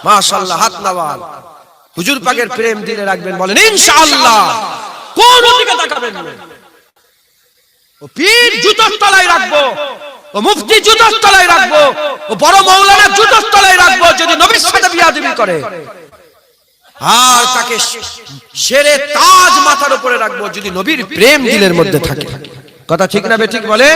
মাশাআল্লাহ, হাত নাওয়াল। হুজুর পাকের প্রেম দিলে রাখবেন, বলেন ইনশাআল্লাহ। কোন দিকে তাকাবেন না। ও পীর জুতোর তলায় রাখবো, ও মুফতি জুতোর তলায় রাখবো, ও বড় মাওলানা জুতোর তলায় রাখবো যদি নবীর সাথে বিয়াদবি করে। আর তাকে শেরে তাজ মাথার উপরে রাখবো যদি নবীর প্রেম দিলের মধ্যে থাকে। কথা ঠিক না বেঠিক বলে?